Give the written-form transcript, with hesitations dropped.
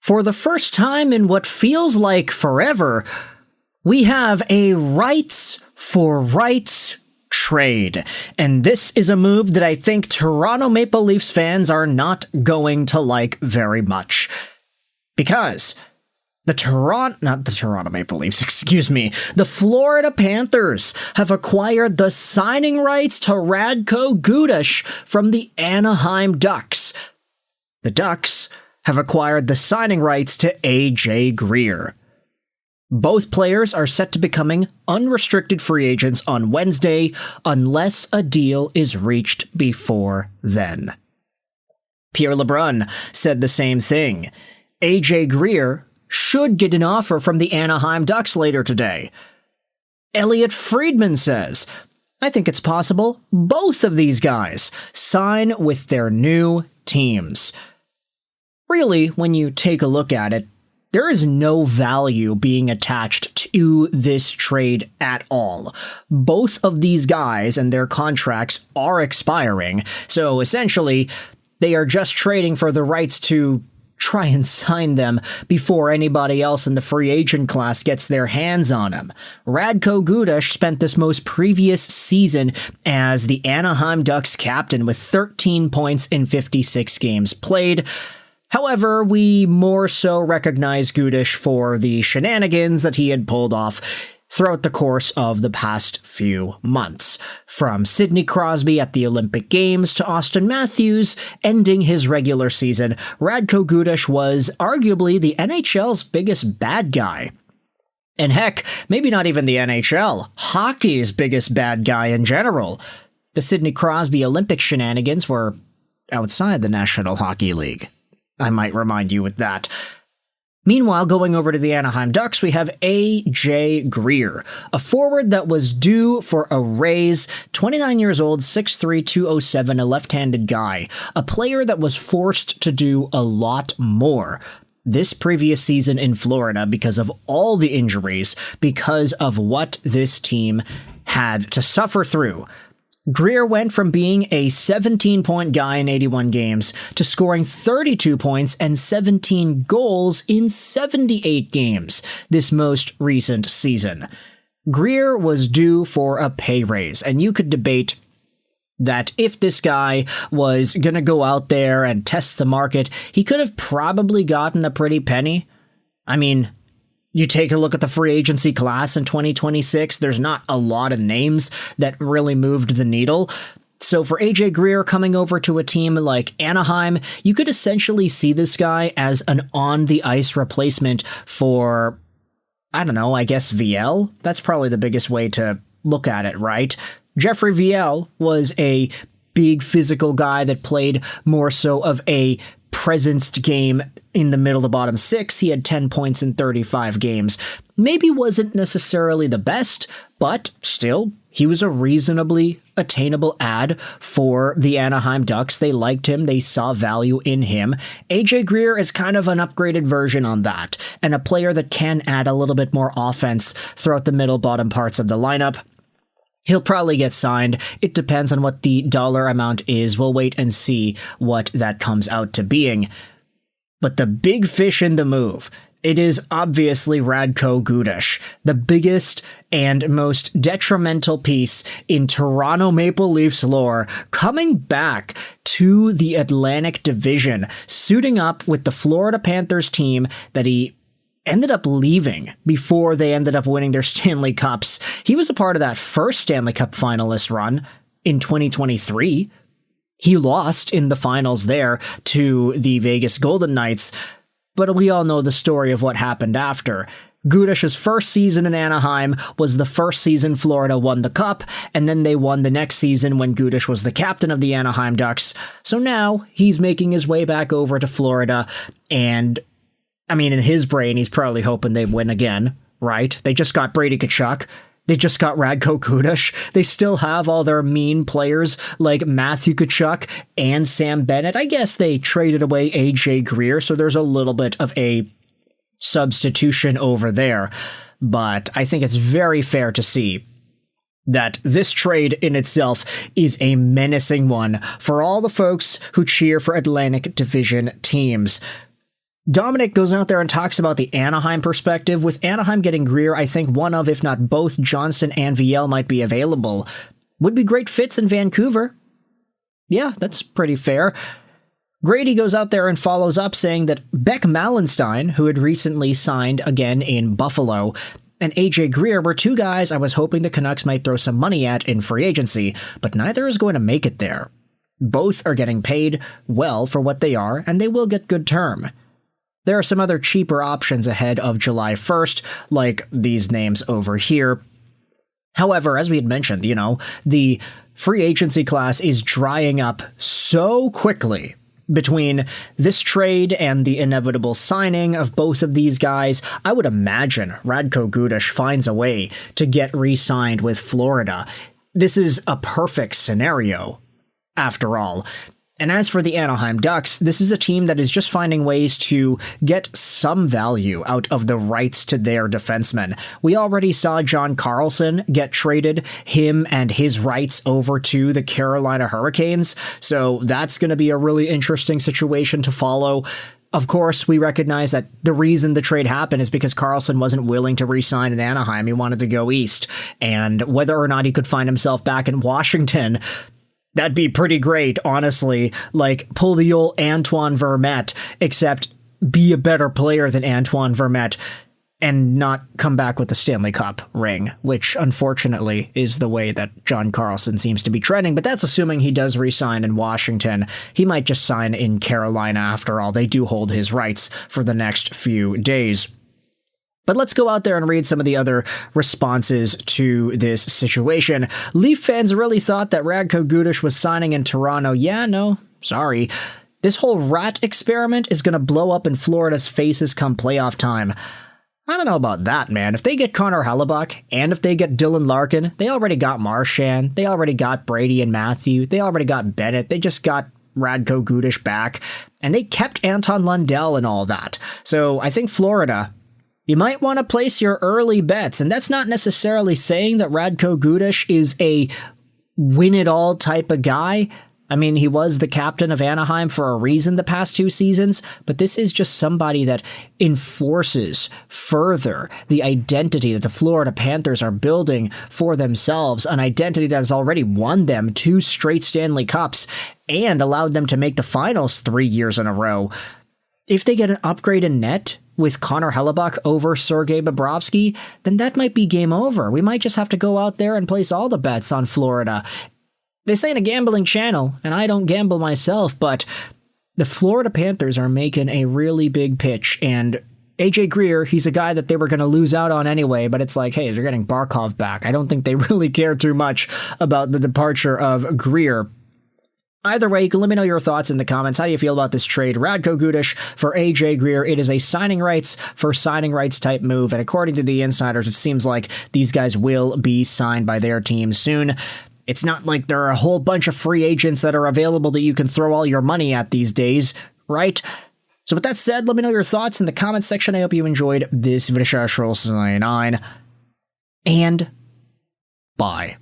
For the first time in what feels like forever, we have a rights for rights trade. And this is a move that I think Toronto Maple Leafs fans are not going to like very much. Because the Florida Panthers have acquired the signing rights to Radko Gudas from the Anaheim Ducks. The Ducks have acquired the signing rights to AJ Greer. Both players are set to becoming unrestricted free agents on Wednesday unless a deal is reached before then. Pierre LeBrun said the same thing. AJ Greer should get an offer from the Anaheim Ducks later today. Elliot Friedman says, I think it's possible both of these guys sign with their new teams. Really, when you take a look at it, there is no value being attached to this trade at all. Both of these guys and their contracts are expiring, so essentially, they are just trading for the rights to try and sign them before anybody else in the free agent class gets their hands on them. Radko Gudas spent this most previous season as the Anaheim Ducks captain with 13 points in 56 games played. However, we more so recognize Gudas for the shenanigans that he had pulled off throughout the course of the past few months. From Sidney Crosby at the Olympic Games to Austin Matthews ending his regular season, Radko Gudas was arguably the NHL's biggest bad guy. And heck, maybe not even the NHL, hockey's biggest bad guy in general. The Sidney Crosby Olympic shenanigans were outside the National Hockey League. I might remind you with that. Meanwhile, going over to the Anaheim Ducks, we have AJ Greer, a forward that was due for a raise, 29 years old, 6'3", 207, a left-handed guy, a player that was forced to do a lot more this previous season in Florida because of all the injuries, because of what this team had to suffer through. Greer went from being a 17-point guy in 81 games to scoring 32 points and 17 goals in 78 games this most recent season. Greer was due for a pay raise, and you could debate that if this guy was going to go out there and test the market, he could have probably gotten a pretty penny. I mean, you take a look at the free agency class in 2026, there's not a lot of names that really moved the needle. So for AJ Greer coming over to a team like Anaheim, you could essentially see this guy as an on-the-ice replacement for, I don't know, I guess VL? That's probably the biggest way to look at it, right? Jeffrey VL was a big physical guy that played more so of a presenced game in the middle to bottom six. He had 10 points in 35 games. Maybe wasn't necessarily the best, but still, he was a reasonably attainable ad for the Anaheim Ducks. They liked him. They saw value in him. AJ Greer is kind of an upgraded version on that, and a player that can add a little bit more offense throughout the middle bottom parts of the lineup. He'll probably get signed. It depends on what the dollar amount is. We'll wait and see what that comes out to being. But the big fish in the move, it is obviously Radko Gudas, the biggest and most detrimental piece in Toronto Maple Leafs lore, coming back to the Atlantic Division, suiting up with the Florida Panthers team that he ended up leaving before they ended up winning their Stanley Cups. He was a part of that first Stanley Cup finalist run in 2023. He lost in the finals there to the Vegas Golden Knights, but we all know the story of what happened after. Gudas' first season in Anaheim was the first season Florida won the Cup, and then they won the next season when Gudas was the captain of the Anaheim Ducks. So now he's making his way back over to Florida, and I mean, in his brain, he's probably hoping they win again, right? They just got Brady Tkachuk. They just got Radko Gudas. They still have all their mean players like Matthew Tkachuk and Sam Bennett. I guess they traded away AJ Greer, so there's a little bit of a substitution over there. But I think it's very fair to see that this trade in itself is a menacing one for all the folks who cheer for Atlantic Division teams. Dominic goes out there and talks about the Anaheim perspective. With Anaheim getting Greer, I think one of, if not both, Johnson and VL might be available. Would be great fits in Vancouver. Yeah, that's pretty fair. Grady goes out there and follows up saying that Beck Malenstein, who had recently signed again in Buffalo, and AJ Greer were two guys I was hoping the Canucks might throw some money at in free agency, but neither is going to make it there. Both are getting paid well for what they are, and they will get good term. There are some other cheaper options ahead of July 1st, like these names over here. However, as we had mentioned, the free agency class is drying up so quickly between this trade and the inevitable signing of both of these guys. I would imagine Radko Gudas finds a way to get re-signed with Florida. This is a perfect scenario, after all. And as for the Anaheim Ducks, this is a team that is just finding ways to get some value out of the rights to their defensemen. We already saw John Carlson get traded, him and his rights over to the Carolina Hurricanes, so that's going to be a really interesting situation to follow. Of course, we recognize that the reason the trade happened is because Carlson wasn't willing to re-sign in Anaheim. He wanted to go east, and whether or not he could find himself back in Washington, that'd be pretty great, honestly. Like, pull the old Antoine Vermette, except be a better player than Antoine Vermette and not come back with the Stanley Cup ring, which unfortunately is the way that John Carlson seems to be trending. But that's assuming he does re-sign in Washington. He might just sign in Carolina after all. They do hold his rights for the next few days. But let's go out there and read some of the other responses to this situation. Leaf fans really thought that Radko Gudas was signing in Toronto. Yeah, no, sorry. This whole rat experiment is going to blow up in Florida's faces come playoff time. I don't know about that, man. If they get Connor Hellebuyck and if they get Dylan Larkin, they already got Marchand. They already got Brady and Matthew. They already got Bennett. They just got Radko Gudas back. And they kept Anton Lundell and all that. So I think Florida, you might want to place your early bets, and that's not necessarily saying that Radko Gudas is a win-it-all type of guy. I mean, he was the captain of Anaheim for a reason the past 2 seasons, but this is just somebody that enforces further the identity that the Florida Panthers are building for themselves, an identity that has already won them 2 straight Stanley Cups and allowed them to make the finals 3 years in a row. If they get an upgrade in net with Connor Hellebuyck over Sergei Bobrovsky, then that might be game over. We might just have to go out there and place all the bets on Florida. This ain't a gambling channel, and I don't gamble myself, but the Florida Panthers are making a really big pitch, and AJ Greer, he's a guy that they were going to lose out on anyway, but it's like, hey, they're getting Barkov back. I don't think they really care too much about the departure of Greer. Either way, you can let me know your thoughts in the comments. How do you feel about this trade? Radko Gudas for AJ Greer. It is a signing rights for signing rights type move, and according to the insiders, it seems like these guys will be signed by their team soon. It's not like there are a whole bunch of free agents that are available that you can throw all your money at these days, right? So with that said, let me know your thoughts in the comments section. I hope you enjoyed this video. And bye.